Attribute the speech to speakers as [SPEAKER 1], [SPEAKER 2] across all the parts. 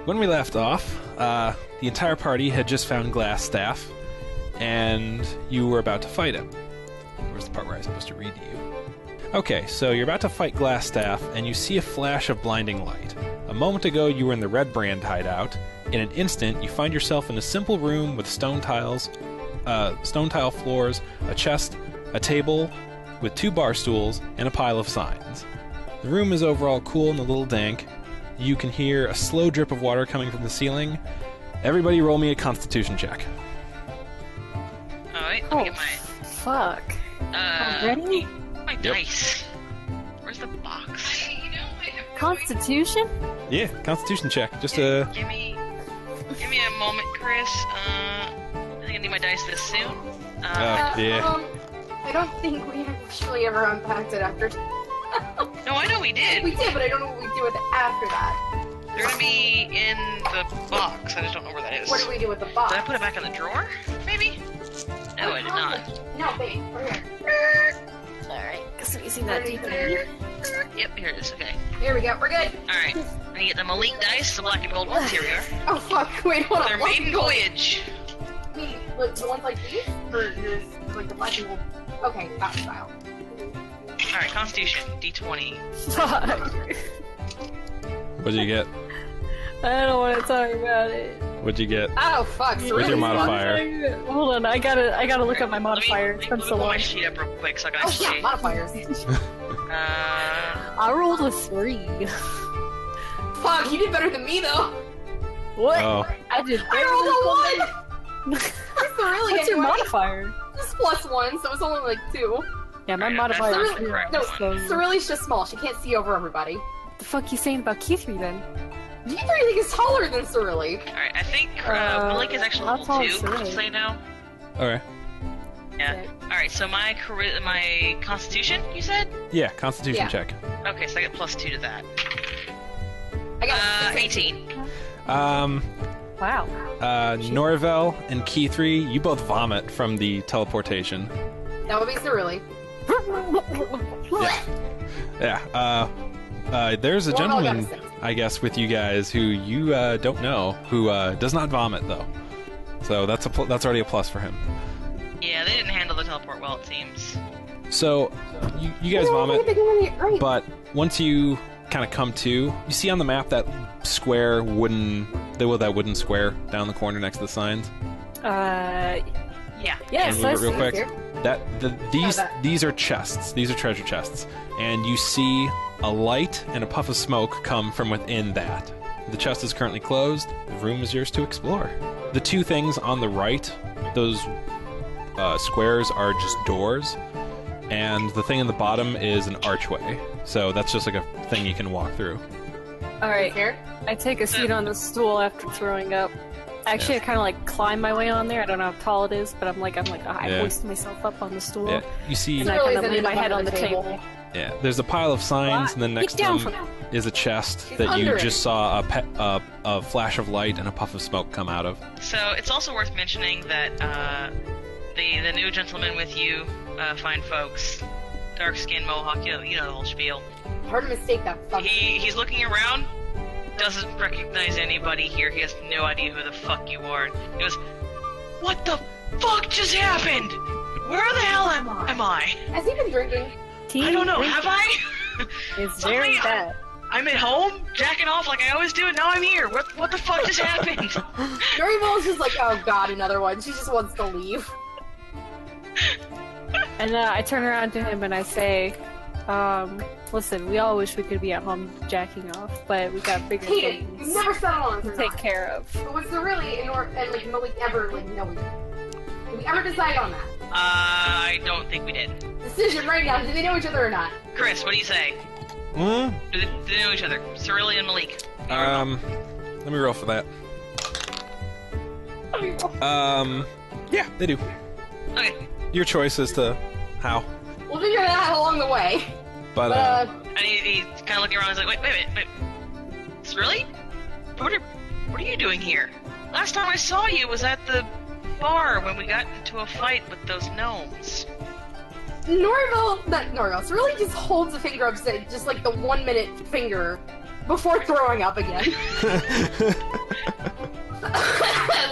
[SPEAKER 1] when we left off, the entire party had just found Glass Staff, and you were about to fight him. Where's the part where I was supposed to read to you? Okay, so you're about to fight Glass Staff, and you see a flash of blinding light. A moment ago, you were in the Red Brand hideout. In an instant, you find yourself in a simple room with stone tile floors, a chest, a table with 2 bar stools, and a pile of signs. The room is overall cool and a little dank. You can hear a slow drip of water coming from the ceiling. Everybody roll me a Constitution check.
[SPEAKER 2] Alright, let me get my...
[SPEAKER 3] Fuck. Already?
[SPEAKER 2] My dice. Where's the box?
[SPEAKER 3] Constitution?
[SPEAKER 1] Yeah, Constitution check. Just
[SPEAKER 2] Give me a moment, Chris. I think I need my dice this soon.
[SPEAKER 1] yeah.
[SPEAKER 4] I don't think we actually ever unpacked it after.
[SPEAKER 2] No, I know we did.
[SPEAKER 4] We did, but I don't know what we do with it after that.
[SPEAKER 2] They're gonna be in the box. I just don't know where that is.
[SPEAKER 4] What do we do with the box?
[SPEAKER 2] Did I put it back in the drawer? Maybe? No, I did not.
[SPEAKER 4] No, babe, we're here.
[SPEAKER 3] Alright, guess I'm using that D3.
[SPEAKER 2] Yep, here it is. Okay.
[SPEAKER 4] Here we go, we're good.
[SPEAKER 2] Alright. I get the Malik dice, the black and gold ones. Here we are.
[SPEAKER 4] Oh fuck, wait, hold on.
[SPEAKER 2] They're maiden voyage.
[SPEAKER 4] Wait, like the ones like these? Or just like the black and gold? Okay, that style.
[SPEAKER 2] Alright, Constitution, D20.
[SPEAKER 3] Fuck.
[SPEAKER 1] What'd you get?
[SPEAKER 3] I don't want to talk about it.
[SPEAKER 1] What'd you get?
[SPEAKER 4] Oh fuck, so
[SPEAKER 1] Where's your
[SPEAKER 4] really
[SPEAKER 1] modifier?
[SPEAKER 3] Hold on, I gotta look up my modifier. It's been so
[SPEAKER 2] Pull my
[SPEAKER 3] long.
[SPEAKER 2] sheet up real quick so I can
[SPEAKER 4] Oh
[SPEAKER 2] actually...
[SPEAKER 4] yeah, modifiers.
[SPEAKER 3] I rolled a 3.
[SPEAKER 4] Fuck, you did better than me though.
[SPEAKER 3] What?
[SPEAKER 1] Oh.
[SPEAKER 3] I did
[SPEAKER 4] I rolled a 1! So really,
[SPEAKER 3] What's your
[SPEAKER 4] anyway,
[SPEAKER 3] modifier?
[SPEAKER 4] Just +1, so it's only like 2.
[SPEAKER 3] Yeah, my
[SPEAKER 2] Alright,
[SPEAKER 3] modifier
[SPEAKER 2] that's
[SPEAKER 3] is
[SPEAKER 2] not
[SPEAKER 3] 3.
[SPEAKER 2] correct.
[SPEAKER 4] No,
[SPEAKER 3] So,
[SPEAKER 4] Cyrilli's just small. She can't see over everybody.
[SPEAKER 3] what the fuck you saying about Key3 then?
[SPEAKER 4] Do you think is taller than Cyrilli?
[SPEAKER 2] Alright, I think Malik is actually
[SPEAKER 3] how
[SPEAKER 2] level
[SPEAKER 3] tall
[SPEAKER 2] 2,
[SPEAKER 3] is Cyrilli?
[SPEAKER 2] just so you know.
[SPEAKER 1] Okay.
[SPEAKER 2] Yeah.
[SPEAKER 3] Okay.
[SPEAKER 2] Alright, so my Constitution, you said?
[SPEAKER 1] Yeah, Constitution
[SPEAKER 4] Yeah.
[SPEAKER 1] check.
[SPEAKER 2] Okay, so I get +2 to that.
[SPEAKER 4] I got
[SPEAKER 2] 18.
[SPEAKER 3] Wow.
[SPEAKER 1] Norvel and Key3, you both vomit from the teleportation.
[SPEAKER 4] That would be Cyrilli.
[SPEAKER 1] Yeah. There's a
[SPEAKER 4] Norvel got a
[SPEAKER 1] gentleman,
[SPEAKER 4] 6.
[SPEAKER 1] I guess, with you guys who you don't know, who does not vomit though. So that's already a plus for him.
[SPEAKER 2] Yeah, they didn't handle the teleport well, it seems.
[SPEAKER 1] So you guys vomit, but once you kind of come to, you see on the map that square wooden square down the corner next to the signs.
[SPEAKER 2] Yeah.
[SPEAKER 3] Yes,
[SPEAKER 1] Can you move it real quick?
[SPEAKER 4] Here?
[SPEAKER 1] These are chests. These are treasure chests, and you see a light and a puff of smoke come from within that. The chest is currently closed. The room is yours to explore. The 2 things on the right, those squares are just doors, and the thing in the bottom is an archway. So that's just like a thing you can walk through.
[SPEAKER 3] Alright,
[SPEAKER 4] Here?
[SPEAKER 3] I take a seat on the stool after throwing up. Actually, I kind of like climb my way on there. I don't know how tall it is, but I
[SPEAKER 1] Yeah.
[SPEAKER 3] hoist myself up on the stool.
[SPEAKER 1] Yeah, you see.
[SPEAKER 3] And I
[SPEAKER 4] Cyrilli's
[SPEAKER 3] kind of
[SPEAKER 4] in
[SPEAKER 3] lay
[SPEAKER 4] the
[SPEAKER 3] my head
[SPEAKER 4] bottom
[SPEAKER 3] on the
[SPEAKER 4] of the
[SPEAKER 3] table.
[SPEAKER 4] table.
[SPEAKER 1] Yeah, there's a pile of signs, and then next to
[SPEAKER 3] Get down
[SPEAKER 1] them
[SPEAKER 3] from
[SPEAKER 1] is a chest
[SPEAKER 4] She's
[SPEAKER 1] that you
[SPEAKER 4] under it.
[SPEAKER 1] just saw a flash of light and a puff of smoke come out of.
[SPEAKER 2] So it's also worth mentioning that the new gentleman with you, fine folks, dark skin, mohawk, you know the whole spiel.
[SPEAKER 4] Hard to mistake that fuck.
[SPEAKER 2] He's looking around, doesn't recognize anybody here. He has no idea who the fuck you are. He goes, "What the fuck just happened? Where the hell am I?
[SPEAKER 4] Has he been drinking?
[SPEAKER 2] I don't know. Have I?
[SPEAKER 3] It's very
[SPEAKER 2] Suddenly,
[SPEAKER 3] bad.
[SPEAKER 2] I'm at home, jacking off like I always do, and now I'm here. What the fuck just happened?"
[SPEAKER 4] Norvel's just like, oh god, another one. She just wants to leave.
[SPEAKER 3] And I turn around to him and I say, listen, we all wish we could be at home jacking off, but we got bigger
[SPEAKER 4] Cheide,
[SPEAKER 3] things
[SPEAKER 4] you've never settled on
[SPEAKER 3] to
[SPEAKER 4] this or
[SPEAKER 3] take
[SPEAKER 4] not.
[SPEAKER 3] care of.
[SPEAKER 4] But was there really and like Malik ever like knowing? Did we ever decide on that?
[SPEAKER 2] I don't think we did.
[SPEAKER 4] Decision right now. Do they know each other or not?
[SPEAKER 2] Chris, what do you say?
[SPEAKER 1] Hmm?
[SPEAKER 2] Do they know each other? Cyrilli and Malik.
[SPEAKER 1] Let me roll for that. Yeah, they do.
[SPEAKER 2] Okay.
[SPEAKER 1] Your choice as to how.
[SPEAKER 4] We'll figure that out along the way.
[SPEAKER 1] But
[SPEAKER 2] And he's kind of looking around. He's like, wait. Cyrilli? What are you doing here? Last time I saw you was at the bar when we got into a fight with those gnomes.
[SPEAKER 4] Norvel really just holds a finger up, just like the 1 minute finger before throwing up again.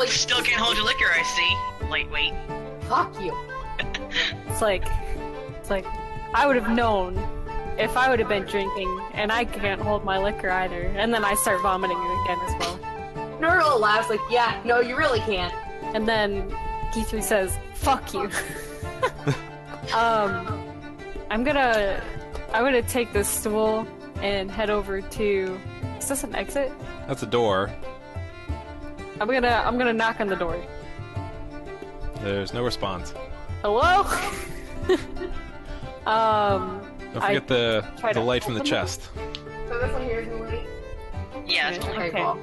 [SPEAKER 4] like,
[SPEAKER 2] Still can't hold your liquor, I see. Lightweight.
[SPEAKER 4] fuck you.
[SPEAKER 3] It's like I would have known if I would have been drinking, and I can't hold my liquor either. And then I start vomiting it again as well.
[SPEAKER 4] Norval laughs like, yeah, no, you really can't.
[SPEAKER 3] And then Keith says, "Fuck you." I'm gonna take this stool and head over to. Is this an exit?
[SPEAKER 1] That's a door.
[SPEAKER 3] I'm gonna knock on the door.
[SPEAKER 1] There's no response.
[SPEAKER 3] Hello?
[SPEAKER 1] Don't forget the light from the chest.
[SPEAKER 4] So this one here is Malay?
[SPEAKER 2] Yeah, it's
[SPEAKER 3] Okay.
[SPEAKER 4] Okay, cool.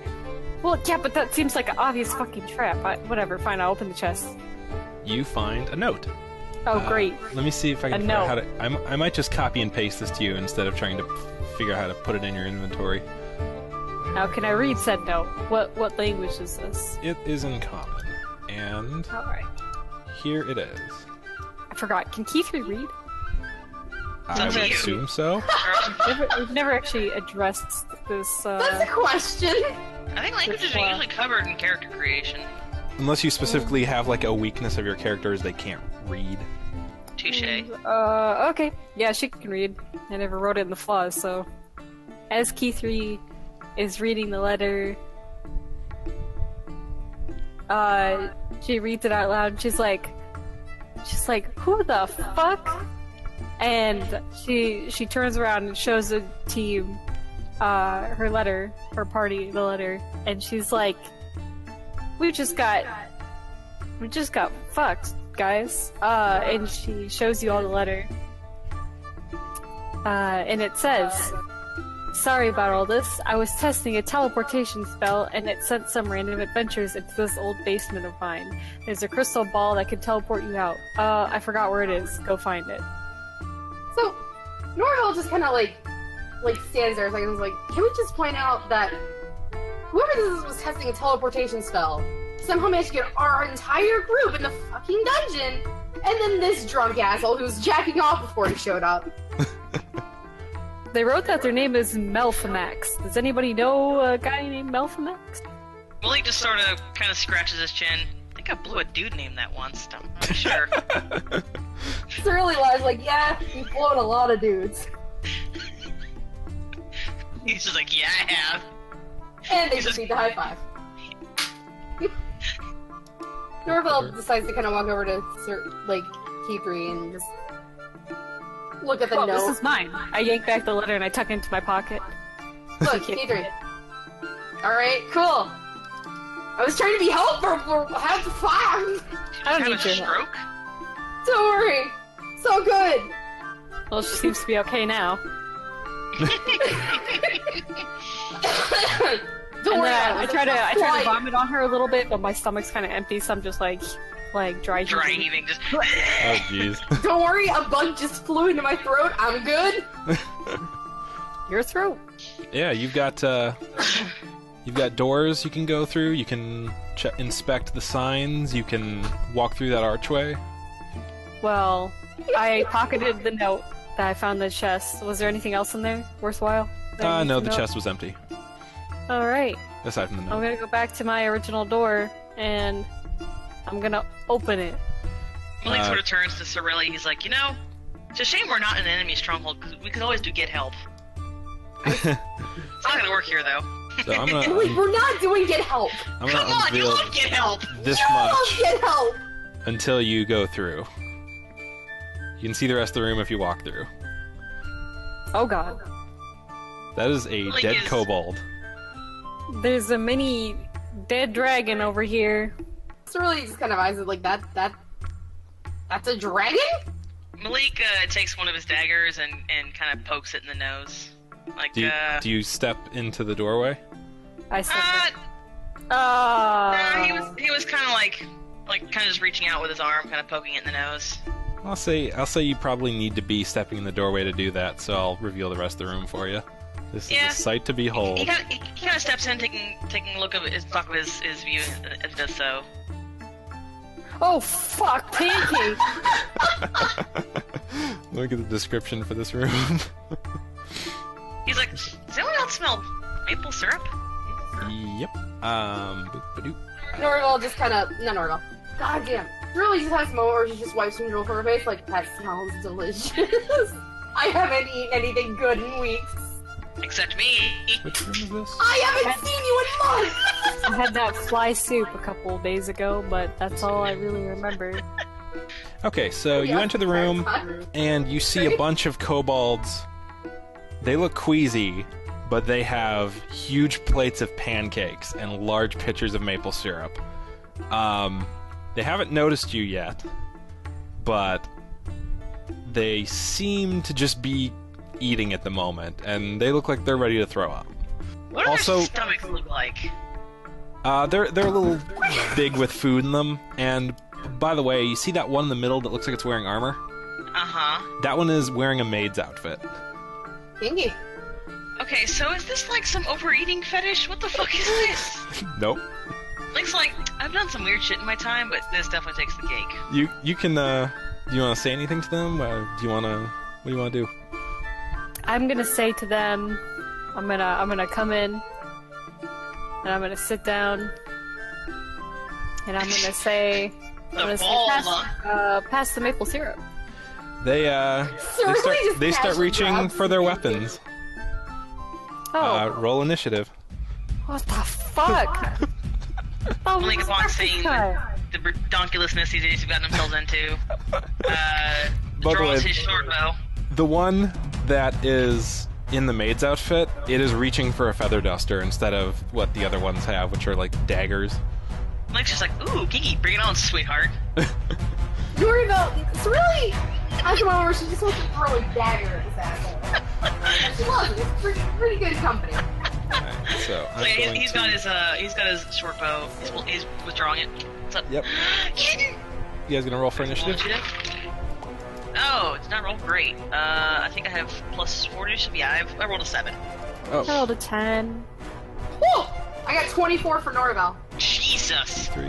[SPEAKER 3] Well, yeah, but that seems like an obvious fucking trap. Whatever, fine, I'll open the chest.
[SPEAKER 1] You find a note.
[SPEAKER 3] Oh, great.
[SPEAKER 1] Let me see if I can
[SPEAKER 3] A
[SPEAKER 1] figure out how
[SPEAKER 3] note.
[SPEAKER 1] to. I might just copy and paste this to you instead of trying to figure out how to put it in your inventory.
[SPEAKER 3] Now, can I read said note? What language is this?
[SPEAKER 1] It is in common, and
[SPEAKER 3] Alright.
[SPEAKER 1] here it is.
[SPEAKER 3] I forgot. Can Keith read?
[SPEAKER 1] I
[SPEAKER 2] up to
[SPEAKER 1] would
[SPEAKER 2] you.
[SPEAKER 1] assume so.
[SPEAKER 3] We've never actually addressed this,
[SPEAKER 4] That's a question.
[SPEAKER 2] I think languages are usually covered in character creation.
[SPEAKER 1] Unless you specifically have like a weakness of your characters, they can't read.
[SPEAKER 2] Touche.
[SPEAKER 3] Okay. Yeah, she can read. I never wrote it in the flaws, so... As Keith is reading the letter, she reads it out loud, and she's like, who the fuck? And she turns around and shows the team, her letter, her party, the letter, and she's like, we just got fucked, guys. And she shows you all the letter. And it says, sorry about all this. I was testing a teleportation spell, and it sent some random adventures into this old basement of mine. There's a crystal ball that can teleport you out. I forgot where it is. Go find it.
[SPEAKER 4] So, Norval just kind of like stands there a second and is like, can we just point out that whoever this was testing a teleportation spell somehow managed to get our entire group in the fucking dungeon, and then this drunk asshole who was jacking off before he showed up.
[SPEAKER 3] They wrote that their name is Melfumax. Does anybody know a guy named Melfumax?
[SPEAKER 2] Malik just sort of kind of scratches his chin. I think I blew a dude named that once. I'm not sure.
[SPEAKER 4] Surly lies like, yeah, you've blown a lot of dudes.
[SPEAKER 2] He's just like, yeah, I have.
[SPEAKER 4] And they proceed to high five. Norval decides to kind of walk over to Key3 and just look at the
[SPEAKER 3] Oh,
[SPEAKER 4] note.
[SPEAKER 3] this is mine. I yank back the letter and I tuck it into my pocket.
[SPEAKER 4] Look, Key3. Alright, cool. I was trying to be helpful for have fun.
[SPEAKER 3] I don't
[SPEAKER 2] Have
[SPEAKER 3] need
[SPEAKER 2] a
[SPEAKER 3] your help.
[SPEAKER 2] stroke?
[SPEAKER 4] Don't worry. So good.
[SPEAKER 3] Well, she seems to be okay now.
[SPEAKER 4] Don't
[SPEAKER 3] And
[SPEAKER 4] worry.
[SPEAKER 3] then I try to
[SPEAKER 4] flight.
[SPEAKER 3] vomit on her a little bit, but my stomach's kind of empty, so I'm just like dry
[SPEAKER 2] Dry
[SPEAKER 3] heaving.
[SPEAKER 2] heaving, just.
[SPEAKER 1] Oh jeez.
[SPEAKER 4] Don't worry, a bug just flew into my throat. I'm good.
[SPEAKER 3] Your throat.
[SPEAKER 1] Yeah, you've got doors you can go through. You can inspect the signs. You can walk through that archway.
[SPEAKER 3] Well, I pocketed the note that I found in the chest. Was there anything else in there worthwhile? that I need
[SPEAKER 1] No,
[SPEAKER 3] to
[SPEAKER 1] the
[SPEAKER 3] know?
[SPEAKER 1] chest was empty
[SPEAKER 3] All right.
[SPEAKER 1] aside from the
[SPEAKER 3] I'm
[SPEAKER 1] note.
[SPEAKER 3] gonna go back to my original door and I'm gonna open it.
[SPEAKER 2] Malik sort of turns to Sorelli. He's like, it's a shame we're not in an enemy stronghold, because we could always do get help. It's not gonna work here, though.
[SPEAKER 1] So I'm
[SPEAKER 4] Wait,
[SPEAKER 1] gonna
[SPEAKER 4] we're not doing get help.
[SPEAKER 1] I'm
[SPEAKER 2] Come
[SPEAKER 1] gonna
[SPEAKER 2] on, you
[SPEAKER 1] unveil
[SPEAKER 2] love get help!
[SPEAKER 1] this
[SPEAKER 4] Love
[SPEAKER 1] much
[SPEAKER 4] get help.
[SPEAKER 1] until you go through. You can see the rest of the room if you walk through.
[SPEAKER 3] Oh god.
[SPEAKER 1] That is a
[SPEAKER 2] Like
[SPEAKER 1] dead
[SPEAKER 2] is-
[SPEAKER 1] kobold.
[SPEAKER 3] There's a mini dead dragon over here.
[SPEAKER 4] Surly just kind of eyes it like that's a dragon?
[SPEAKER 2] Malik takes one of his daggers and kind of pokes it in the nose. Like,
[SPEAKER 1] Do you step into the doorway?
[SPEAKER 3] I said
[SPEAKER 2] he was kind of like kind of just reaching out with his arm, kind of poking it in the nose.
[SPEAKER 1] I'll say you probably need to be stepping in the doorway to do that, so I'll reveal the rest of the room for you. This
[SPEAKER 2] Yeah.
[SPEAKER 1] is a sight to behold.
[SPEAKER 2] He kind of steps in, taking a look of his view as it does so.
[SPEAKER 3] Oh fuck, pancake!
[SPEAKER 1] Look at the description for this room.
[SPEAKER 2] He's like, does anyone else smell maple syrup?
[SPEAKER 1] Yep. Boop-a-doop.
[SPEAKER 4] Norval just kind of... Not Norval. God damn. Really just has a moment where she just wipes some drool from her face, like, that smells delicious. I haven't eaten anything good in weeks.
[SPEAKER 2] Except me.
[SPEAKER 1] Which room is this?
[SPEAKER 4] I haven't seen you in months!
[SPEAKER 3] I had that fly soup a couple days ago, but that's all I really remember.
[SPEAKER 1] Okay, so you enter the room, and you see a bunch of kobolds. They look queasy, but they have huge plates of pancakes and large pitchers of maple syrup. They haven't noticed you yet, but they seem to just be eating at the moment, and they look like they're ready to throw up.
[SPEAKER 2] What do
[SPEAKER 1] Also-
[SPEAKER 2] their stomachs look like?
[SPEAKER 1] They're a little big with food in them, and by the way, you see that one in the middle that looks like it's wearing armor?
[SPEAKER 2] Uh-huh.
[SPEAKER 1] That one is wearing a maid's outfit.
[SPEAKER 4] Kinky.
[SPEAKER 2] Okay, so is this like some overeating fetish? What the fuck is this?
[SPEAKER 1] Nope.
[SPEAKER 2] Looks like I've done some weird shit in my time, but this definitely takes the cake.
[SPEAKER 1] You can, do you want to say anything to them? What do you want to do?
[SPEAKER 3] I'm gonna say to them, I'm gonna come in, and I'm gonna sit down, and I'm gonna say, pass the maple syrup.
[SPEAKER 1] They
[SPEAKER 4] Seriously, just
[SPEAKER 1] start
[SPEAKER 4] casual
[SPEAKER 1] reaching
[SPEAKER 4] grabs
[SPEAKER 1] for their
[SPEAKER 4] the
[SPEAKER 1] weapons.
[SPEAKER 3] Oh,
[SPEAKER 1] Roll initiative.
[SPEAKER 3] what the fuck?
[SPEAKER 2] Only upon seeing the redonkulousness these idiots have gotten themselves into.
[SPEAKER 1] By the way,
[SPEAKER 2] Draws his short bow.
[SPEAKER 1] The one that is in the maid's outfit, it is reaching for a feather duster instead of what the other ones have, which are like daggers.
[SPEAKER 2] Mike's just like, ooh, Kiki, bring it on, sweetheart.
[SPEAKER 4] Norval, it's really... I come over, she just wants to throw a dagger at this asshole. And she loves it. It's pretty good company.
[SPEAKER 1] Alright, so
[SPEAKER 2] So yeah, he's got his short bow. He's withdrawing it. What's up?
[SPEAKER 1] Yep. You guys gonna roll for initiative?
[SPEAKER 2] Oh, it's not rolled great. I think I have plus 40. Yeah, I rolled a 7.
[SPEAKER 3] I rolled a 10.
[SPEAKER 4] Whew! I got 24 for Norval.
[SPEAKER 2] Jesus.
[SPEAKER 1] 3.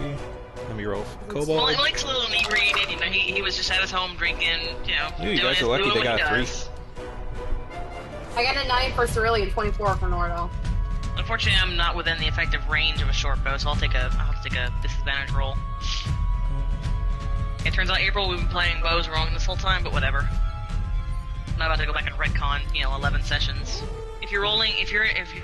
[SPEAKER 1] Let me roll for
[SPEAKER 2] Well,
[SPEAKER 1] kobold.
[SPEAKER 2] Mike's a little inebriated. You know, he was just at his home drinking. You know,
[SPEAKER 1] You
[SPEAKER 2] doing
[SPEAKER 1] guys are lucky
[SPEAKER 2] doing
[SPEAKER 1] they
[SPEAKER 2] what he
[SPEAKER 1] got 3.
[SPEAKER 2] does.
[SPEAKER 4] I got a 9 for Cerealia and 24 for Norval.
[SPEAKER 2] Unfortunately, I'm not within the effective range of a short bow, so I'll have to take a disadvantage roll. It turns out April we've been playing bows wrong this whole time, but whatever. I'm not about to go back and retcon, 11 sessions. If you're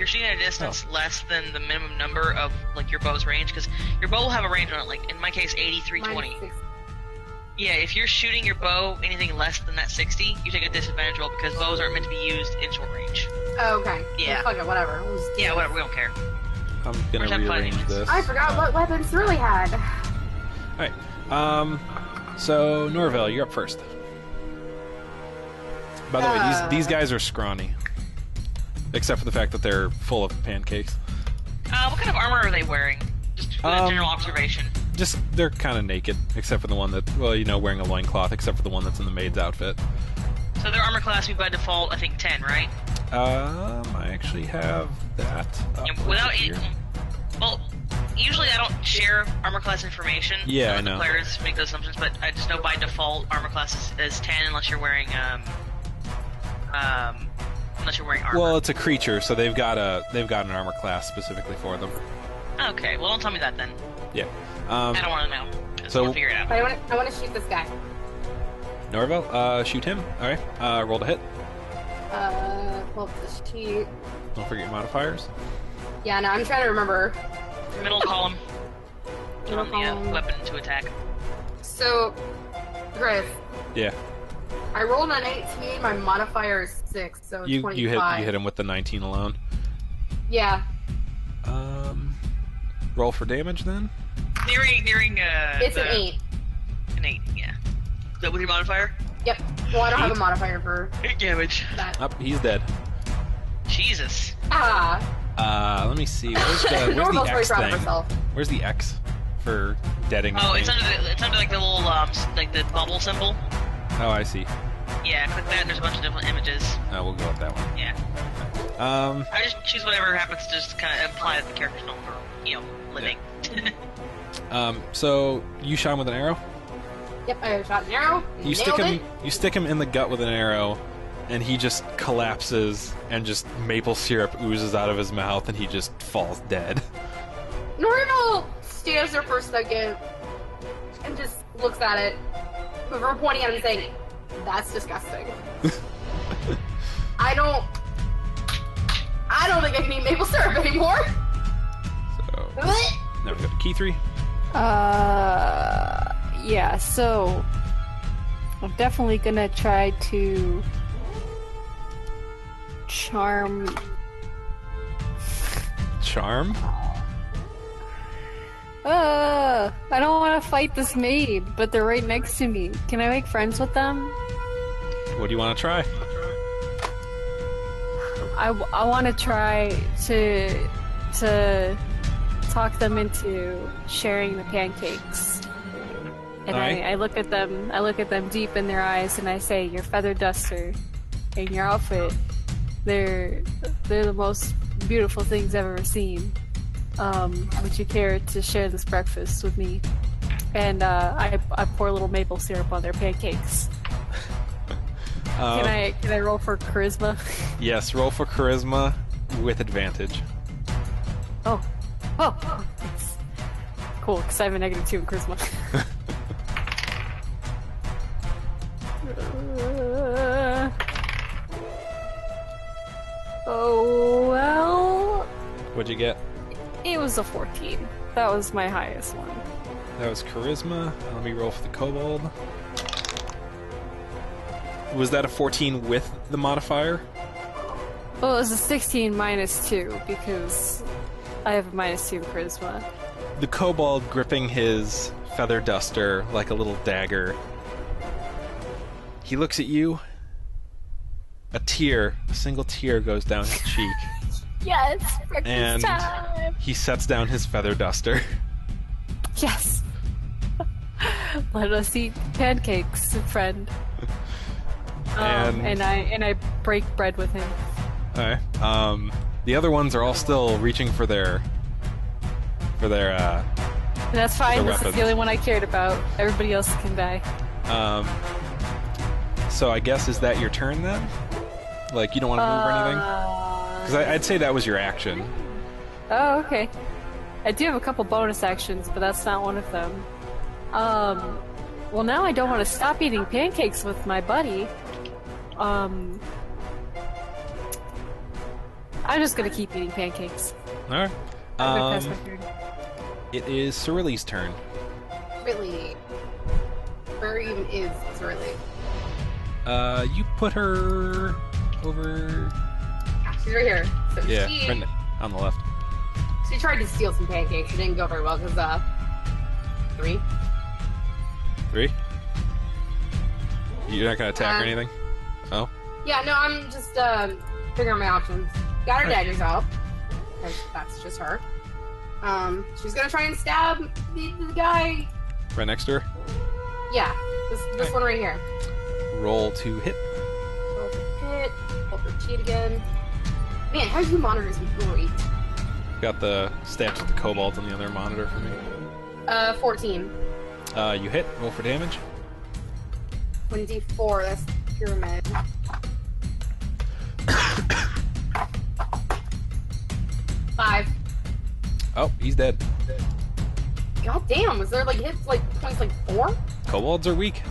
[SPEAKER 2] shooting at a distance less than the minimum number of like your bow's range, because your bow will have a range on it, like in my case 80, 320.
[SPEAKER 4] Minus 6.
[SPEAKER 2] Yeah, if you're shooting your bow anything less than that 60, you take a disadvantage roll because bows aren't meant to be used in short range.
[SPEAKER 4] Oh, okay.
[SPEAKER 2] Yeah.
[SPEAKER 4] Well, fuck it, whatever. We'll just do
[SPEAKER 2] Yeah,
[SPEAKER 4] it.
[SPEAKER 2] whatever, we don't care.
[SPEAKER 1] I'm
[SPEAKER 2] We're
[SPEAKER 1] gonna
[SPEAKER 2] just having fun
[SPEAKER 1] rearrange
[SPEAKER 2] anyways.
[SPEAKER 1] this.
[SPEAKER 4] I forgot what weapons Cerealia had.
[SPEAKER 1] Alright. So Norvell, you're up first. By the way, these guys are scrawny. Except for the fact that they're full of pancakes.
[SPEAKER 2] What kind of armor are they wearing? Just a general observation.
[SPEAKER 1] Just, they're kind of naked, except for the one that, wearing a loincloth, except for the one that's in the maid's outfit.
[SPEAKER 2] So their armor class would be by default, I think, 10, right?
[SPEAKER 1] I actually have that up
[SPEAKER 2] And without
[SPEAKER 1] here.
[SPEAKER 2] well, usually I don't share armor class information.
[SPEAKER 1] Yeah,
[SPEAKER 2] I
[SPEAKER 1] I
[SPEAKER 2] let
[SPEAKER 1] know.
[SPEAKER 2] the players make those assumptions, but I just know by default armor class is 10 unless you're wearing armor.
[SPEAKER 1] Well, it's a creature, so they've got an armor class specifically for them.
[SPEAKER 2] Okay, well don't tell me that then.
[SPEAKER 1] Yeah.
[SPEAKER 2] I don't want to know. Just
[SPEAKER 1] So-
[SPEAKER 2] want to figure it out.
[SPEAKER 4] But I want to shoot this guy.
[SPEAKER 1] Norvell, shoot him. Alright. Roll to hit.
[SPEAKER 4] Pull up the sheet.
[SPEAKER 1] Don't forget your modifiers.
[SPEAKER 4] Yeah, no, I'm trying to remember.
[SPEAKER 2] Middle column. Turn on the
[SPEAKER 4] column.
[SPEAKER 2] weapon to attack.
[SPEAKER 4] So, Chris,
[SPEAKER 1] Yeah.
[SPEAKER 4] I rolled an 18, my modifier is 6, so
[SPEAKER 1] You
[SPEAKER 4] 25.
[SPEAKER 1] hit him with the 19 alone.
[SPEAKER 4] Yeah.
[SPEAKER 1] Roll for damage then.
[SPEAKER 2] Nearing
[SPEAKER 4] It's an 8.
[SPEAKER 2] An 8, yeah. Is that with your modifier?
[SPEAKER 4] Yep. Well, I don't have a
[SPEAKER 1] 8?
[SPEAKER 4] modifier for
[SPEAKER 2] 8 damage.
[SPEAKER 4] that.
[SPEAKER 1] Up, he's dead.
[SPEAKER 2] Jesus.
[SPEAKER 4] Ah.
[SPEAKER 1] Let me see. Where's the
[SPEAKER 4] Normal's really
[SPEAKER 1] X
[SPEAKER 4] proud of
[SPEAKER 1] thing?
[SPEAKER 4] herself.
[SPEAKER 1] Where's the X for deading?
[SPEAKER 2] Oh, it's
[SPEAKER 1] thing?
[SPEAKER 2] under like the little like the bubble symbol.
[SPEAKER 1] Oh, I see.
[SPEAKER 2] Yeah, click that and there's a bunch of different images.
[SPEAKER 1] We'll go with that one.
[SPEAKER 2] Yeah. I just choose whatever happens to just kind of imply that the character's no longer, living.
[SPEAKER 1] So you shot him with an arrow.
[SPEAKER 4] Yep, I shot an arrow.
[SPEAKER 1] You stick him in the gut with an arrow, and he just collapses, and just maple syrup oozes out of his mouth, and he just falls dead.
[SPEAKER 4] Normal! stands there for a second and just looks at it before pointing at it and saying, "That's disgusting." I don't think I can eat maple syrup anymore.
[SPEAKER 1] So now we go to key 3.
[SPEAKER 3] Yeah, so I'm definitely gonna try to charm. I don't want to fight this maid, but they're right next to me. Can I make friends with them?
[SPEAKER 1] What do you want to try?
[SPEAKER 3] I want to try to talk them into sharing the pancakes. And
[SPEAKER 1] Alright.
[SPEAKER 3] I look at them deep in their eyes, and I say, "Your feather duster and your outfit, they're the most beautiful things I've ever seen. Would you care to share this breakfast with me?" And I pour a little maple syrup on their pancakes. Can I roll for charisma?
[SPEAKER 1] Yes, roll for charisma with advantage.
[SPEAKER 3] Oh, it's cool, because I have a -2 in charisma. Oh, well...
[SPEAKER 1] What'd you get?
[SPEAKER 3] It was a 14. That was my highest one.
[SPEAKER 1] That was charisma. Let me roll for the kobold. Was that a 14 with the modifier?
[SPEAKER 3] Well, it was a 16 -2, because I have a -2 in charisma.
[SPEAKER 1] The kobold gripping his feather duster like a little dagger. He looks at you. A single tear goes down his cheek.
[SPEAKER 3] Yes, breakfast
[SPEAKER 1] And
[SPEAKER 3] time!
[SPEAKER 1] he sets down his feather duster.
[SPEAKER 3] Yes! Let us eat pancakes, friend. And I break bread with him.
[SPEAKER 1] Okay. The other ones are all still reaching for their
[SPEAKER 3] That's fine,
[SPEAKER 1] Their
[SPEAKER 3] this is
[SPEAKER 1] weapons.
[SPEAKER 3] the only one I cared about. Everybody else can die.
[SPEAKER 1] So I guess, is that your turn then? Like, you don't want to move or anything? Because I'd say that was your action.
[SPEAKER 3] Oh, okay. I do have a couple bonus actions, but that's not one of them. Well, now I don't want to stop eating pancakes with my buddy. I'm just gonna keep eating pancakes.
[SPEAKER 1] Alright.
[SPEAKER 3] I'm gonna pass my turn.
[SPEAKER 1] It is Cyrilli's turn.
[SPEAKER 4] Really? Where even is Cyrilli?
[SPEAKER 1] You put her over...
[SPEAKER 4] She's right here. So
[SPEAKER 1] Yeah,
[SPEAKER 4] she
[SPEAKER 1] right on the left.
[SPEAKER 4] tried to steal some pancakes. It didn't go very well because 3.
[SPEAKER 1] 3? You're not gonna attack or anything? Oh?
[SPEAKER 4] Yeah, no, I'm just figuring out my options. Got her daggers out. That's just her. She's gonna try and stab the guy.
[SPEAKER 1] Right next to her?
[SPEAKER 4] Yeah, this one right here.
[SPEAKER 1] Roll to hit.
[SPEAKER 4] Roll for hit. Roll for cheat again. Man, how do monitors be great?
[SPEAKER 1] Got the stats with the kobolds on the other monitor for me.
[SPEAKER 4] 14.
[SPEAKER 1] You hit. Roll for damage.
[SPEAKER 4] 24. That's pyramid. Five.
[SPEAKER 1] Oh, he's dead.
[SPEAKER 4] God damn, was there hits points 4?
[SPEAKER 1] Kobolds are weak.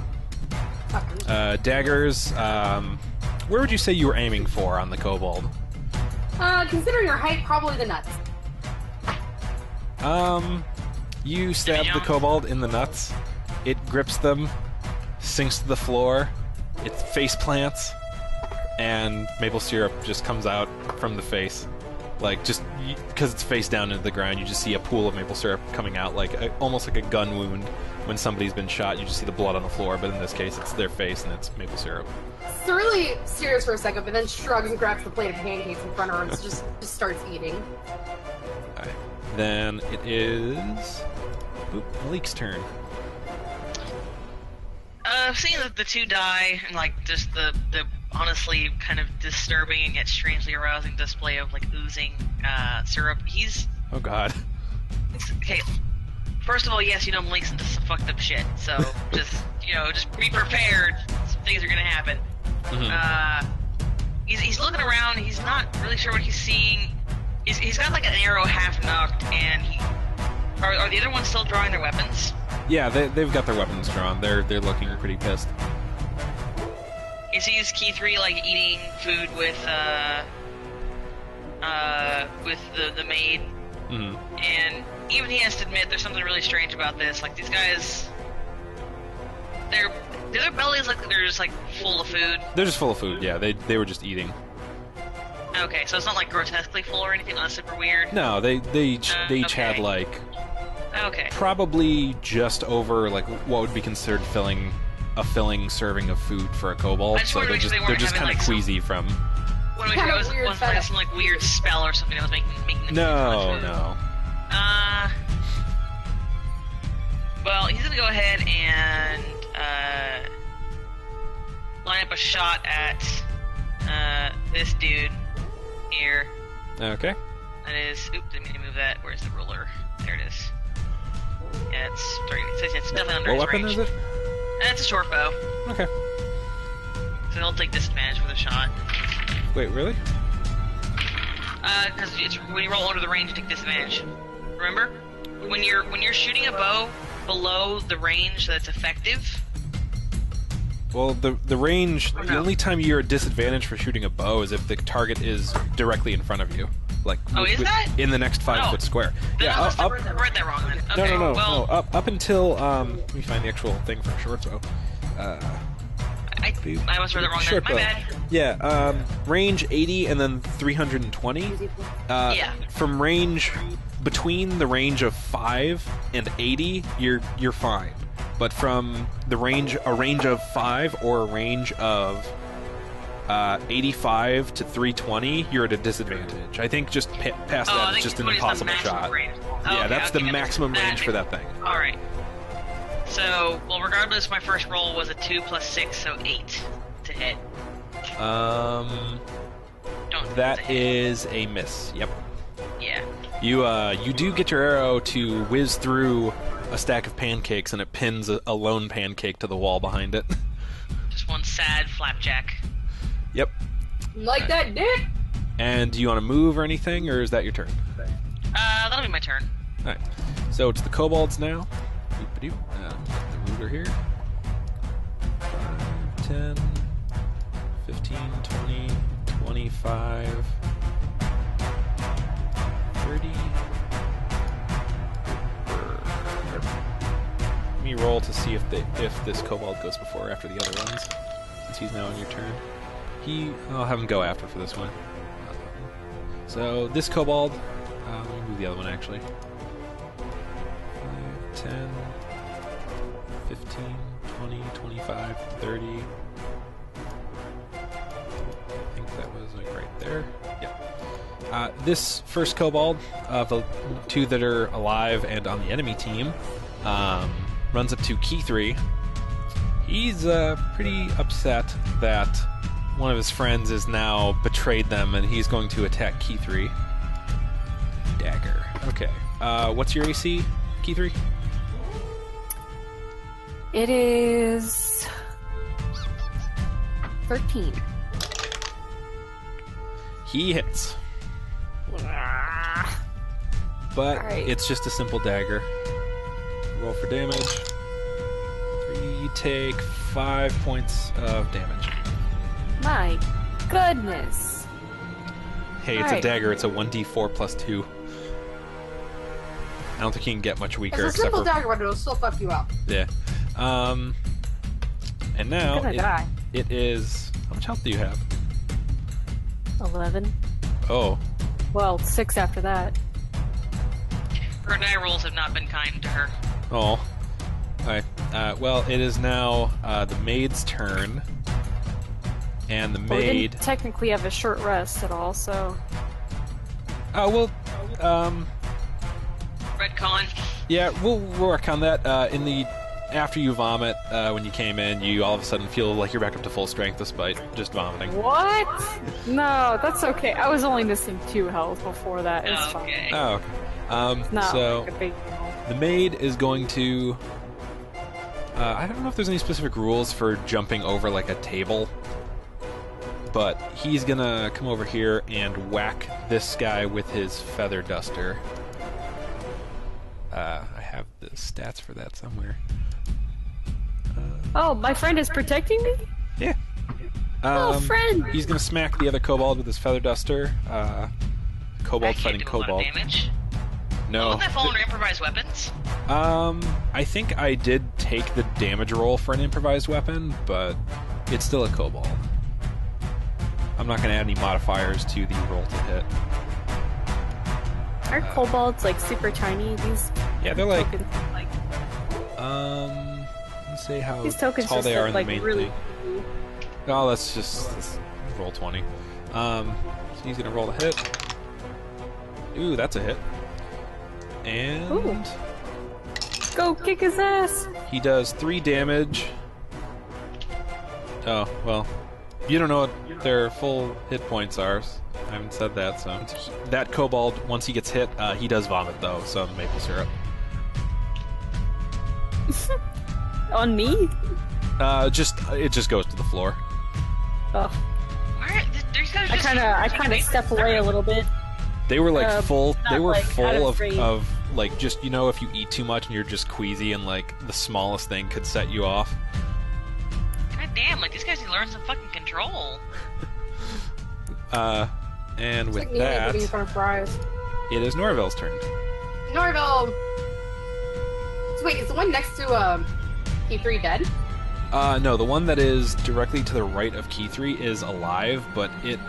[SPEAKER 1] Daggers. Where would you say you were aiming for on the kobold?
[SPEAKER 4] Considering her height, probably the nuts.
[SPEAKER 1] You stab the kobold in the nuts. It grips them, sinks to the floor. It face plants, and maple syrup just comes out from the face. Just because it's face down into the ground, you just see a pool of maple syrup coming out, almost like a gun wound when somebody's been shot. You just see the blood on the floor, but in this case, it's their face and it's maple syrup.
[SPEAKER 4] So really serious for a second, but then shrugs and grabs the plate of pancakes in front of her and just starts eating.
[SPEAKER 1] Alright. Then it is Malik's turn.
[SPEAKER 2] Seeing the two die and just the honestly kind of disturbing and yet strangely arousing display of oozing syrup,
[SPEAKER 1] Oh god.
[SPEAKER 2] okay. First of all, yes, Malik's into some fucked up shit, so just be prepared. Some things are gonna happen.
[SPEAKER 1] Mm-hmm.
[SPEAKER 2] He's looking around. He's not really sure what he's seeing. He's got an arrow half knocked, and Are the other ones still drawing their weapons?
[SPEAKER 1] Yeah, they've got their weapons drawn. They're looking pretty pissed.
[SPEAKER 2] Is Key 3 like eating food with the maid?
[SPEAKER 1] Mm-hmm.
[SPEAKER 2] And even he has to admit there's something really strange about this. Like these guys, their bellies like they're just like full of food.
[SPEAKER 1] They're just full of food. Yeah, they were just eating.
[SPEAKER 2] Okay, so it's not like grotesquely full or anything. Not super weird.
[SPEAKER 1] No, they each had
[SPEAKER 2] okay.
[SPEAKER 1] like
[SPEAKER 2] Okay.
[SPEAKER 1] probably just over like what would be considered a filling serving of food for a kobold.
[SPEAKER 2] I just
[SPEAKER 1] So
[SPEAKER 2] wanted to make sure they
[SPEAKER 1] they're
[SPEAKER 2] weren't
[SPEAKER 1] just
[SPEAKER 2] having,
[SPEAKER 1] kind of
[SPEAKER 2] like,
[SPEAKER 1] queasy from.
[SPEAKER 2] What do I
[SPEAKER 4] Kinda
[SPEAKER 2] was
[SPEAKER 4] weird
[SPEAKER 2] like
[SPEAKER 4] setup.
[SPEAKER 2] some like weird spell or something that was making them
[SPEAKER 1] No,
[SPEAKER 2] food.
[SPEAKER 1] no.
[SPEAKER 2] Well, he's gonna go ahead and line up a shot at this dude here.
[SPEAKER 1] Okay.
[SPEAKER 2] That is. Oops, didn't mean to move that. Where's the ruler? There it is. Yeah, it's 30. It's definitely under
[SPEAKER 1] What
[SPEAKER 2] his
[SPEAKER 1] weapon
[SPEAKER 2] range.
[SPEAKER 1] is it?
[SPEAKER 2] It's a short bow,
[SPEAKER 1] Okay.
[SPEAKER 2] so he'll take disadvantage for the shot.
[SPEAKER 1] Wait, really?
[SPEAKER 2] Because it's when you roll under the range, you take disadvantage. Remember, when you're shooting a bow below the range that's effective.
[SPEAKER 1] Well, the range.
[SPEAKER 2] Oh,
[SPEAKER 1] The
[SPEAKER 2] no.
[SPEAKER 1] only time you're at disadvantage for shooting a bow is if the target is directly in front of you, like
[SPEAKER 2] Oh, is that?
[SPEAKER 1] in the next 5-foot square.
[SPEAKER 2] Then
[SPEAKER 1] Yeah,
[SPEAKER 2] I must
[SPEAKER 1] up.
[SPEAKER 2] have read that wrong then.
[SPEAKER 1] No,
[SPEAKER 2] Okay,
[SPEAKER 1] no.
[SPEAKER 2] well,
[SPEAKER 1] Up until let me find the actual thing for a short bow.
[SPEAKER 2] I must have read that wrong
[SPEAKER 1] Short
[SPEAKER 2] then. My
[SPEAKER 1] bow.
[SPEAKER 2] bad.
[SPEAKER 1] Yeah, range 80 and then 320.
[SPEAKER 2] Yeah.
[SPEAKER 1] From range between the range of 5 and 80, you're fine. But from a range of 5 or a range of 85 to 320, you're at a disadvantage. I think just past
[SPEAKER 2] Oh, I
[SPEAKER 1] that
[SPEAKER 2] think
[SPEAKER 1] is just an
[SPEAKER 2] 20 is the
[SPEAKER 1] impossible
[SPEAKER 2] maximum
[SPEAKER 1] shot.
[SPEAKER 2] range.
[SPEAKER 1] Yeah,
[SPEAKER 2] Okay,
[SPEAKER 1] that's
[SPEAKER 2] okay,
[SPEAKER 1] the maximum range for that thing.
[SPEAKER 2] All right. So, well, regardless, my first roll was a 2 plus 6, so 8 to hit. Don't.
[SPEAKER 1] That
[SPEAKER 2] to hit.
[SPEAKER 1] is a miss. Yep.
[SPEAKER 2] Yeah.
[SPEAKER 1] You do get your arrow to whiz through a stack of pancakes, and it pins a lone pancake to the wall behind it.
[SPEAKER 2] Just one sad flapjack.
[SPEAKER 1] Yep.
[SPEAKER 4] Like that dick?
[SPEAKER 1] And do you want to move or anything, or is that your turn?
[SPEAKER 2] That'll be my turn.
[SPEAKER 1] Alright. So it's the kobolds now. Doop-a-doop. The ruler here. 5, 10, 15, 20, 25, 30. Let me roll to see if this kobold goes before or after the other ones, since he's now on your turn. I'll have him go after for this one. So this kobold, let me move the other one actually. 5, 10, 15, 20, 25, 30. I think that was like right there. Yep. This first kobold, the two that are alive and on the enemy team, runs up to Key 3. He's pretty upset that one of his friends has now betrayed them, and he's going to attack Key 3. Dagger. Okay. What's your AC, Key 3?
[SPEAKER 3] It is 13.
[SPEAKER 1] He hits. But
[SPEAKER 3] Alright.
[SPEAKER 1] it's just a simple dagger. Roll for damage. 3, you take 5 points of damage.
[SPEAKER 3] My goodness.
[SPEAKER 1] Hey, it's a
[SPEAKER 3] Alright.
[SPEAKER 1] dagger. It's a 1d4 plus 2. I don't think you can get much weaker
[SPEAKER 4] It's a
[SPEAKER 1] except
[SPEAKER 4] simple
[SPEAKER 1] for...
[SPEAKER 4] dagger, but it'll still fuck you up.
[SPEAKER 1] Yeah. And now
[SPEAKER 3] I'm gonna die.
[SPEAKER 1] it is... How much health do you have?
[SPEAKER 3] 11.
[SPEAKER 1] Oh.
[SPEAKER 3] Well, 6 after that.
[SPEAKER 2] Her die rolls have not been kind to her.
[SPEAKER 1] Oh. Alright. Well, it is now the maid's turn. And the
[SPEAKER 3] Well, we
[SPEAKER 1] maid...
[SPEAKER 3] didn't technically have a short rest at all, so...
[SPEAKER 1] Oh, well...
[SPEAKER 2] Redcon.
[SPEAKER 1] Yeah, we'll work on that. After you vomit, when you came in, you all of a sudden feel like you're back up to full strength despite just vomiting.
[SPEAKER 3] What? No, that's okay. I was only missing 2 health before that. It's fine.
[SPEAKER 2] Okay.
[SPEAKER 1] Oh, okay.
[SPEAKER 3] Not
[SPEAKER 1] So
[SPEAKER 3] like a big deal.
[SPEAKER 1] the maid is going to. I don't know if there's any specific rules for jumping over like a table, but he's gonna come over here and whack this guy with his feather duster. I have the stats for that somewhere.
[SPEAKER 3] Oh, my friend is protecting me?
[SPEAKER 1] Yeah.
[SPEAKER 3] Oh, friend!
[SPEAKER 1] He's gonna smack the other kobold with his feather duster. Kobold fighting kobold.
[SPEAKER 2] A lot of damage.
[SPEAKER 1] No.
[SPEAKER 2] Wouldn't that fall under improvised weapons?
[SPEAKER 1] I think I did take the damage roll for an improvised weapon, but it's still a kobold. I'm not gonna add any modifiers to the roll to hit.
[SPEAKER 3] Are kobolds like super tiny? These
[SPEAKER 1] Yeah, they're like.
[SPEAKER 3] tokens, like
[SPEAKER 1] Let's see how
[SPEAKER 3] these tokens
[SPEAKER 1] tall
[SPEAKER 3] just
[SPEAKER 1] they are
[SPEAKER 3] look
[SPEAKER 1] in
[SPEAKER 3] like
[SPEAKER 1] the main
[SPEAKER 3] really.
[SPEAKER 1] thing. Oh, let's roll 20. So he's gonna roll the hit. Ooh, that's a hit. And
[SPEAKER 3] Ooh. Go kick his ass!
[SPEAKER 1] he does 3 damage. Oh, well. You don't know what their full hit points are. I haven't said that, so. That kobold, once he gets hit, he does vomit, though, some maple syrup.
[SPEAKER 3] On me?
[SPEAKER 1] It just goes to the floor.
[SPEAKER 3] Oh,
[SPEAKER 2] Where? These guys
[SPEAKER 3] I
[SPEAKER 2] just
[SPEAKER 3] kind of step away a little bit.
[SPEAKER 1] They were like full.
[SPEAKER 3] not
[SPEAKER 1] They were
[SPEAKER 3] like, out
[SPEAKER 1] full
[SPEAKER 3] of range.
[SPEAKER 1] of like just if you eat too much and you're just queasy and like the smallest thing could set you off.
[SPEAKER 2] God damn! Like these guys need to learn some fucking control.
[SPEAKER 1] And
[SPEAKER 4] It's
[SPEAKER 1] with
[SPEAKER 4] like me
[SPEAKER 1] that,
[SPEAKER 4] putting in front of fries.
[SPEAKER 1] it is Norville's turn.
[SPEAKER 4] Norville! So wait, is the one next to P3 dead?
[SPEAKER 1] No, the one that is directly to the right of Key 3 is alive, but it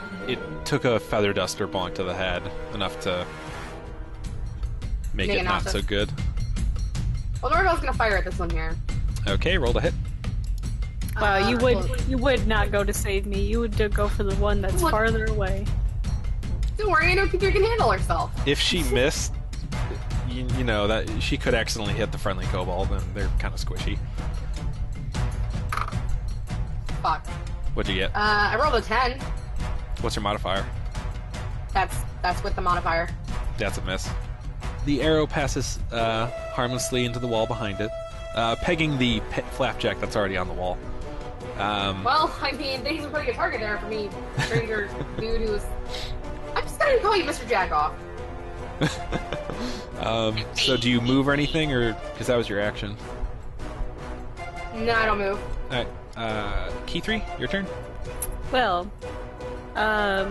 [SPEAKER 1] took a feather duster bonk to the head enough to make
[SPEAKER 4] Make
[SPEAKER 1] it
[SPEAKER 4] it
[SPEAKER 1] not
[SPEAKER 4] nauseous.
[SPEAKER 1] so good.
[SPEAKER 4] Well, Norville's gonna fire at this one here.
[SPEAKER 1] Okay, roll the hit.
[SPEAKER 3] Wow, you
[SPEAKER 4] well,
[SPEAKER 3] would not go to save me. You would go for the one that's
[SPEAKER 4] What?
[SPEAKER 3] farther away.
[SPEAKER 4] Don't worry, I know P3 can handle herself.
[SPEAKER 1] If she missed, you know that she could accidentally hit the friendly kobold, and they're kind of squishy.
[SPEAKER 4] Fuck.
[SPEAKER 1] What'd you get?
[SPEAKER 4] I rolled a 10.
[SPEAKER 1] What's your modifier?
[SPEAKER 4] That's with the modifier.
[SPEAKER 1] That's a miss. The arrow passes harmlessly into the wall behind it, pegging the flapjack that's already on the wall.
[SPEAKER 4] Well, I mean, he's a pretty good target there for me. Stranger dude who's... I'm just gonna call you Mr. Jackoff.
[SPEAKER 1] So do you move or anything, or because that was your action?
[SPEAKER 4] No, I don't move.
[SPEAKER 1] All right, Key 3, your turn.
[SPEAKER 3] Well, I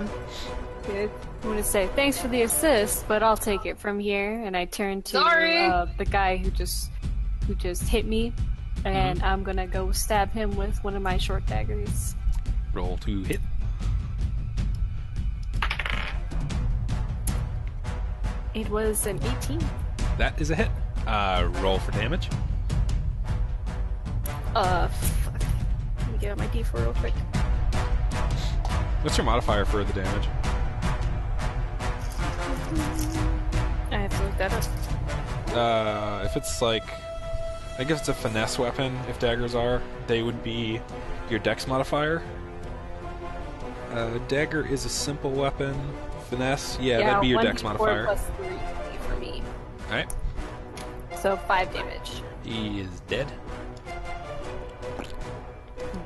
[SPEAKER 3] want to say thanks for the assist, but I'll take it from here. And I turn to
[SPEAKER 4] Sorry.
[SPEAKER 3] the guy who just hit me, and I'm gonna go stab him with one of my short daggers.
[SPEAKER 1] Roll to hit.
[SPEAKER 3] It was an 18.
[SPEAKER 1] That is a hit. Roll for damage.
[SPEAKER 3] Fuck. Let me get out my D4 real quick.
[SPEAKER 1] What's your modifier for the damage?
[SPEAKER 3] I have to look that up.
[SPEAKER 1] If it's like, I guess it's a finesse weapon. If daggers are, they would be your dex modifier. Dagger is a simple weapon. Finesse, yeah, that'd be your dex
[SPEAKER 3] 1d4
[SPEAKER 1] modifier.
[SPEAKER 3] plus 3 for me.
[SPEAKER 1] All right,
[SPEAKER 3] So 5 damage.
[SPEAKER 1] he is dead.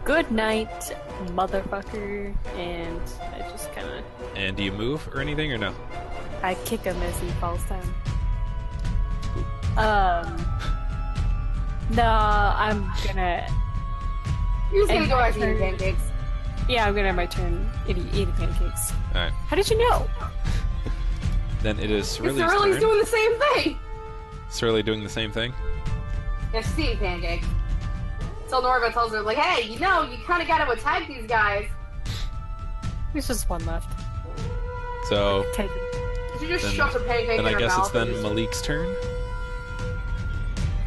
[SPEAKER 3] Good night, motherfucker. And I just kind of
[SPEAKER 1] And do you move or anything, or no?
[SPEAKER 3] I kick him as he falls down. No, I'm gonna.
[SPEAKER 4] You're just gonna
[SPEAKER 3] And
[SPEAKER 4] go
[SPEAKER 3] my
[SPEAKER 4] out eating
[SPEAKER 3] turn.
[SPEAKER 4] pancakes.
[SPEAKER 3] Yeah, I'm gonna have my turn eating pancakes.
[SPEAKER 1] All right,
[SPEAKER 3] How did you know?
[SPEAKER 1] then it is
[SPEAKER 4] Because
[SPEAKER 1] Cerulea's
[SPEAKER 4] Cerulea's
[SPEAKER 1] turn.
[SPEAKER 4] doing the same thing.
[SPEAKER 1] Cerule doing the same thing.
[SPEAKER 4] Yeah, she's eating pancakes. So Norva tells her, like, hey, you kind of gotta attack these guys.
[SPEAKER 3] There's just one left.
[SPEAKER 1] So
[SPEAKER 3] Take it.
[SPEAKER 4] She just
[SPEAKER 1] Then-
[SPEAKER 4] shoves a pancake
[SPEAKER 1] then
[SPEAKER 4] in
[SPEAKER 1] I
[SPEAKER 4] her
[SPEAKER 1] guess it's
[SPEAKER 4] mouth.
[SPEAKER 1] then
[SPEAKER 4] and just-
[SPEAKER 1] Malik's turn.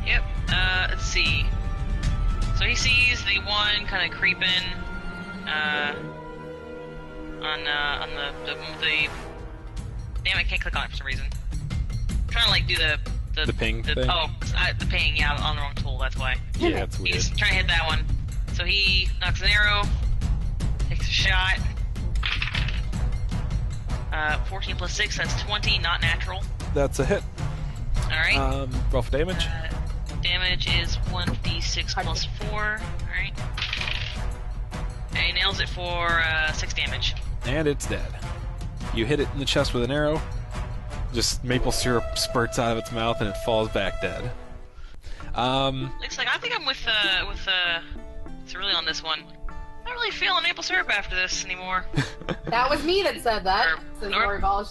[SPEAKER 2] Yep. Let's see. So he sees the one kind of creeping, on the. Damn, I can't click on it for some reason. I'm trying to like do
[SPEAKER 1] The ping thing?
[SPEAKER 2] The ping. Yeah, on the wrong tool. That's why.
[SPEAKER 1] Yeah, it's weird.
[SPEAKER 2] He's trying to hit that one. So he knocks an arrow, takes a shot. 14 plus 6, that's 20, not natural.
[SPEAKER 1] That's a hit.
[SPEAKER 2] Alright.
[SPEAKER 1] Roll for damage.
[SPEAKER 2] Damage is 1d6 plus 4. Alright. And he nails it for 6 damage.
[SPEAKER 1] And it's dead. You hit it in the chest with an arrow. Just maple syrup spurts out of its mouth and it falls back dead.
[SPEAKER 2] Looks like I think I'm with Cerulean on this one. Not really feeling maple syrup after this anymore.
[SPEAKER 4] That was me that said that. So Norval,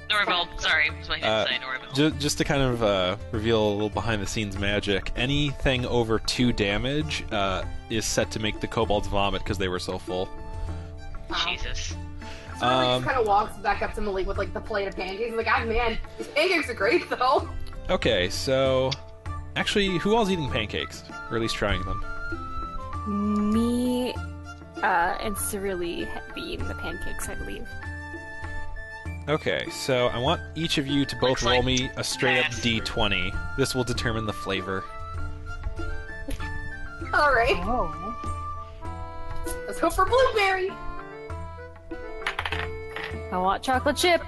[SPEAKER 2] Norval, sorry, that's what I didn't say, Norval.
[SPEAKER 1] Just to kind of reveal a little behind-the-scenes magic, anything over 2 damage is set to make the kobolds vomit because they were so full.
[SPEAKER 2] Jesus.
[SPEAKER 4] So just kind of walks back up to Malik with like the plate of pancakes. He's like, ah, man, these pancakes are great though.
[SPEAKER 1] Okay, so actually, who all's eating pancakes, or at least trying them?
[SPEAKER 3] Me and Cerulean be eating the pancakes, I believe.
[SPEAKER 1] Okay, so I want each of you to both
[SPEAKER 2] Looks
[SPEAKER 1] roll
[SPEAKER 2] like
[SPEAKER 1] me a straight-up
[SPEAKER 2] fast
[SPEAKER 1] D20. This will determine the flavor.
[SPEAKER 4] All right,
[SPEAKER 3] Oh.
[SPEAKER 4] let's go for blueberry.
[SPEAKER 3] I want chocolate chip.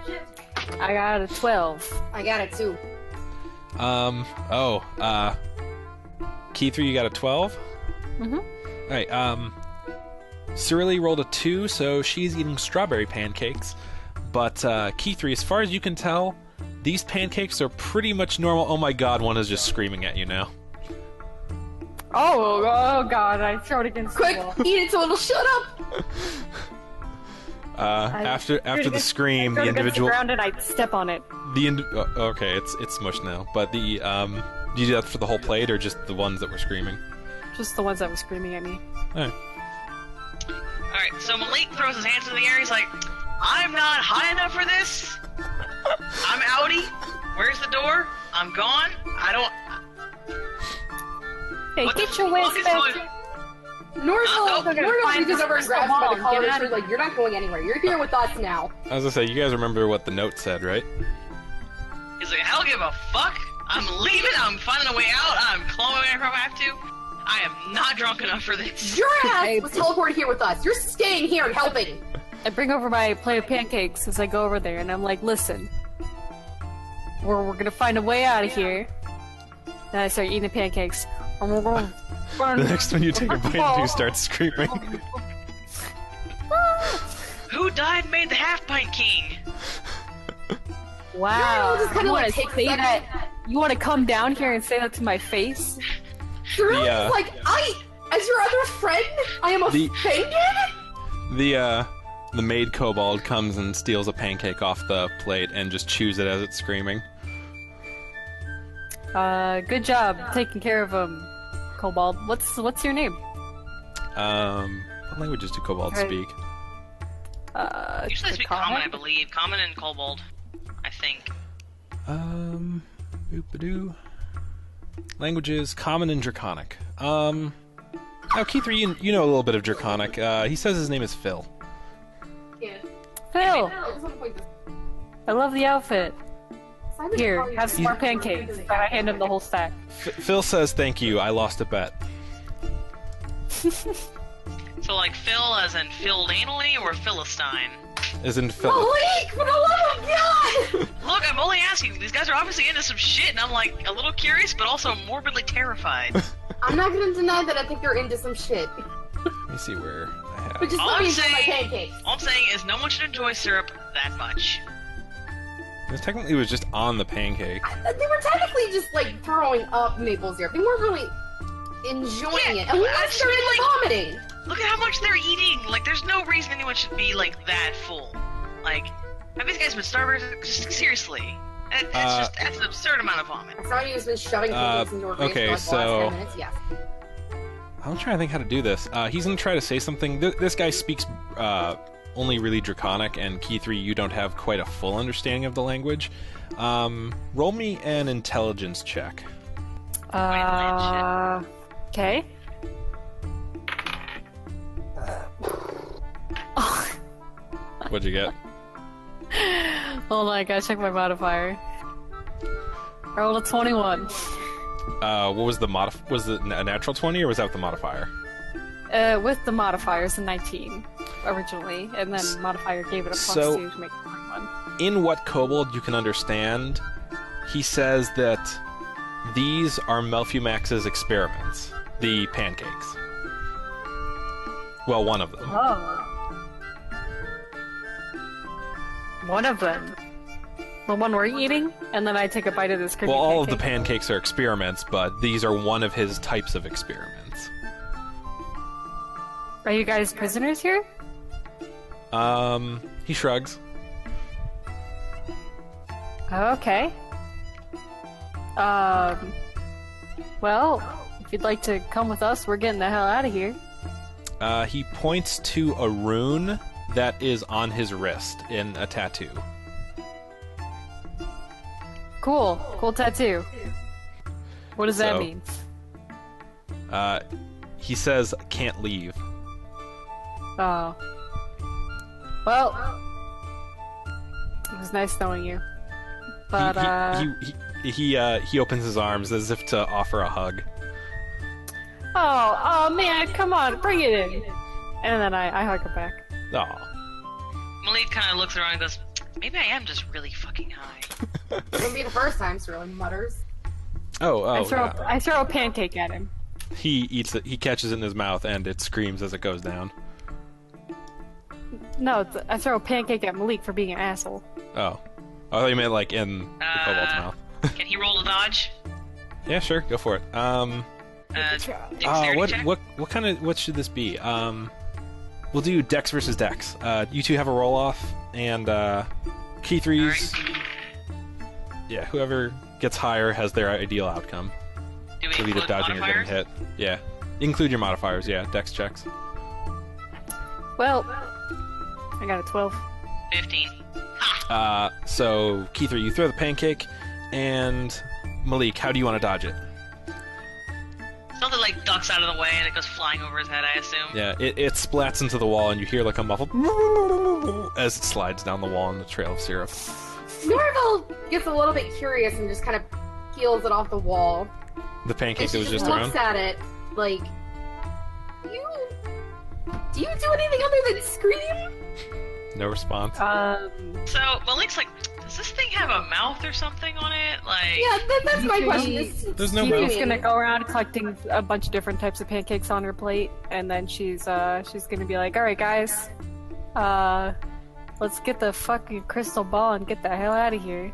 [SPEAKER 3] I got a 12.
[SPEAKER 4] I got it too.
[SPEAKER 1] Keith, you got a 12?
[SPEAKER 3] Mm-hmm.
[SPEAKER 1] Alright, Cerulean rolled a 2, so she's eating strawberry pancakes. But, Keith, as far as you can tell, these pancakes are pretty much normal. Oh my god, one is just screaming at you now.
[SPEAKER 3] Oh god, I throw it against
[SPEAKER 4] Quick,
[SPEAKER 3] the wall.
[SPEAKER 4] eat it so it'll shut up.
[SPEAKER 1] After the scream,
[SPEAKER 3] I throw
[SPEAKER 1] the
[SPEAKER 3] it against
[SPEAKER 1] individual...
[SPEAKER 3] the ground and I step on it.
[SPEAKER 1] Okay, it's smushed now. But do you do that for the whole plate, or just the ones that were screaming?
[SPEAKER 3] Just the ones that were screaming at me.
[SPEAKER 1] Alright.
[SPEAKER 2] Alright, so Malik throws his hands in the air, he's like, I'm not high enough for this! I'm outie! Where's the door? I'm gone? I don't...
[SPEAKER 3] Hey,
[SPEAKER 2] What
[SPEAKER 3] get
[SPEAKER 2] the
[SPEAKER 3] your waist
[SPEAKER 2] fuck is
[SPEAKER 3] back!
[SPEAKER 2] going-
[SPEAKER 4] Norval
[SPEAKER 3] they're gonna
[SPEAKER 4] reaches
[SPEAKER 3] find
[SPEAKER 4] over and
[SPEAKER 3] this
[SPEAKER 4] grabs him by the
[SPEAKER 3] crystal
[SPEAKER 4] collar
[SPEAKER 3] ball.
[SPEAKER 4] and
[SPEAKER 3] Get
[SPEAKER 4] she's like, you're not going anywhere. You're here with us now.
[SPEAKER 1] I was gonna say, you guys remember what the note said, right?
[SPEAKER 2] He's like, I don't give a fuck! I'm leaving, I'm finding a way out, I'm clawing if I have to. I am not drunk enough for this.
[SPEAKER 4] Your ass was teleported here with us. You're staying here and helping.
[SPEAKER 3] I bring over my plate of pancakes as I go over there, and I'm like, listen, we're gonna find a way out of here. Then I start eating the pancakes. And we're gonna
[SPEAKER 1] The next one you take a bite, you start screaming.
[SPEAKER 2] Who died and made the half-pint king?
[SPEAKER 3] Wow.
[SPEAKER 4] Just kinda
[SPEAKER 3] You
[SPEAKER 4] like
[SPEAKER 3] wanna
[SPEAKER 4] takes
[SPEAKER 3] say
[SPEAKER 4] that-
[SPEAKER 3] that? You wanna come down here and say that to my face?
[SPEAKER 1] The,
[SPEAKER 4] like, as your other friend, I am offended?
[SPEAKER 1] The maid kobold comes and steals a pancake off the plate and just chews it as it's screaming.
[SPEAKER 3] Good job taking care of him, Kobold. What's your name?
[SPEAKER 1] What languages do kobolds
[SPEAKER 3] Hey.
[SPEAKER 1] speak?
[SPEAKER 2] Usually they speak
[SPEAKER 3] Draconic?
[SPEAKER 2] common, I believe. Common and kobold, I think.
[SPEAKER 1] Boop-a-doo. Languages, Common and Draconic. Oh, Keith, you know a little bit of Draconic. He says his name is Phil.
[SPEAKER 4] Yeah.
[SPEAKER 3] Phil,
[SPEAKER 4] I just want to point this.
[SPEAKER 3] I love the outfit.
[SPEAKER 4] Simon
[SPEAKER 3] Here,
[SPEAKER 4] probably-
[SPEAKER 3] have some more pancakes. And I hand him the whole stack.
[SPEAKER 1] Phil says thank you, I lost a bet.
[SPEAKER 2] So like Phil as in Phil anally or Philistine?
[SPEAKER 1] As in Phil.
[SPEAKER 4] Malik, for the love of God!
[SPEAKER 2] Look, I'm only asking. These guys are obviously into some shit, and I'm like a little curious, but also morbidly terrified.
[SPEAKER 4] I'm not gonna deny that I think they're into some shit.
[SPEAKER 1] Let me see where I have.
[SPEAKER 4] But just
[SPEAKER 2] All
[SPEAKER 4] let
[SPEAKER 2] I'm
[SPEAKER 4] me enjoy my
[SPEAKER 2] saying-
[SPEAKER 4] pancakes.
[SPEAKER 2] All I'm saying is no one should enjoy syrup that much.
[SPEAKER 1] This technically was just on the pancake.
[SPEAKER 4] They were technically just like throwing up maple syrup. They weren't really enjoying
[SPEAKER 2] Yeah,
[SPEAKER 4] it. And
[SPEAKER 2] but I
[SPEAKER 4] once they're in
[SPEAKER 2] feel
[SPEAKER 4] the vomiting.
[SPEAKER 2] Look at how much they're eating. Like, there's no reason anyone should be like that full. Like, have these guys been starving? Just seriously, that's an absurd amount of vomit.
[SPEAKER 4] Somebody who's been shoving pancakes into her face
[SPEAKER 1] okay,
[SPEAKER 4] for like the
[SPEAKER 1] so-
[SPEAKER 4] last 10 minutes. Yes.
[SPEAKER 1] I'm trying to think how to do this. He's gonna try to say something. This guy speaks only really Draconic, and Key3, you don't have quite a full understanding of the language. Roll me an intelligence check.
[SPEAKER 3] Okay.
[SPEAKER 1] What'd you get?
[SPEAKER 3] Hold on, I gotta check my modifier. I rolled a 21.
[SPEAKER 1] What was the was it a natural 20 or was that with the modifier?
[SPEAKER 3] With the modifiers, a 19 originally, and then modifier gave it a plus
[SPEAKER 1] So-
[SPEAKER 3] 2 to make it 21.
[SPEAKER 1] In what kobold you can understand, he says that these are Melfumax's experiments, the pancakes. Well, one of them.
[SPEAKER 3] Oh. One of them. The one we're eating, and then I take a bite of this creepy
[SPEAKER 1] Well, all of the
[SPEAKER 3] pancake.
[SPEAKER 1] pancakes are experiments, but these are one of his types of experiments.
[SPEAKER 3] Are you guys prisoners here?
[SPEAKER 1] He shrugs.
[SPEAKER 3] Okay. Well, if you'd like to come with us, we're getting the hell out of here.
[SPEAKER 1] He points to a rune that is on his wrist in a tattoo.
[SPEAKER 3] Cool. Cool tattoo. What does that
[SPEAKER 1] So-
[SPEAKER 3] mean?
[SPEAKER 1] He says, "Can't leave."
[SPEAKER 3] Oh. Well, it was nice knowing you. But,
[SPEAKER 1] He opens his arms as if to offer a hug.
[SPEAKER 3] oh man, come on, bring it in. And then I hug her back.
[SPEAKER 1] Aw.
[SPEAKER 2] Malik kind of looks around and goes, maybe I am just really fucking high.
[SPEAKER 4] It wouldn't be the first time, Sterling mutters.
[SPEAKER 3] I
[SPEAKER 1] Yeah.
[SPEAKER 3] throw a pancake at him.
[SPEAKER 1] He eats it. He catches it in his mouth, and it screams as it goes down.
[SPEAKER 3] No, I throw a pancake at Malik for being an asshole.
[SPEAKER 1] Oh, I thought you meant like in the kobold's mouth.
[SPEAKER 2] Can he roll a dodge?
[SPEAKER 1] Yeah, sure, go for it.
[SPEAKER 2] Dexterity check?
[SPEAKER 1] What should this be? We'll do Dex versus Dex. You two have a roll off, and Key threes.
[SPEAKER 2] Alright.
[SPEAKER 1] Yeah, whoever gets higher has their ideal outcome.
[SPEAKER 2] Do we
[SPEAKER 1] So either
[SPEAKER 2] include
[SPEAKER 1] dodging or getting
[SPEAKER 2] modifiers?
[SPEAKER 1] hit. Yeah, include your modifiers. Yeah, Dex checks.
[SPEAKER 3] Well, I got a 12.
[SPEAKER 2] 15.
[SPEAKER 1] So Keither, you throw the pancake, and Malik, how do you want to dodge it?
[SPEAKER 2] Something like ducks out of the way and it goes flying over his head, I assume.
[SPEAKER 1] Yeah, it splats into the wall, and you hear like a muffled as it slides down the wall in a trail of syrup.
[SPEAKER 4] Norval gets a little bit curious and just kind of peels it off the wall.
[SPEAKER 1] The pancake
[SPEAKER 4] And
[SPEAKER 1] that
[SPEAKER 4] she
[SPEAKER 1] was
[SPEAKER 4] just
[SPEAKER 1] just
[SPEAKER 4] looks
[SPEAKER 1] around.
[SPEAKER 4] at it like, do you do anything other than scream?
[SPEAKER 1] No response.
[SPEAKER 2] So Malik's like, does this thing have a mouth or something on it? Like,
[SPEAKER 4] Yeah, that's my question. Is
[SPEAKER 1] There's no
[SPEAKER 3] She's
[SPEAKER 1] mouth.
[SPEAKER 3] gonna go around collecting a bunch of different types of pancakes on her plate, and then she's gonna be like, "All right, guys, let's get the fucking crystal ball and get the hell out of here."